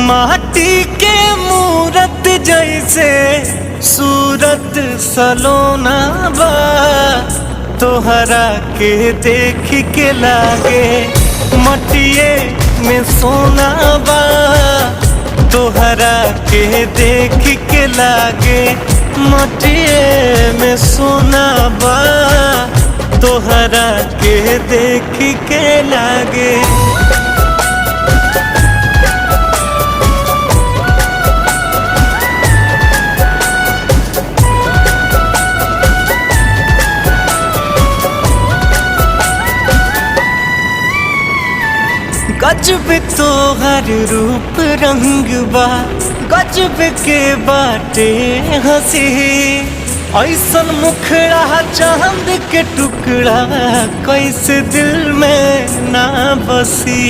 माटी के मूरत जैसे सूरत सलोना बा, तोहरा के देख के लागे मटिए में सोना बा। तोहरा के देख के लागे मटिए में सोना बा, तोहरा के देख के लागे। गजब तोहर रूप रंग बा, गजब के बाटे हंसी। ऐसन मुखड़ा चांद के टुकड़ा कैसे दिल में ना बसी।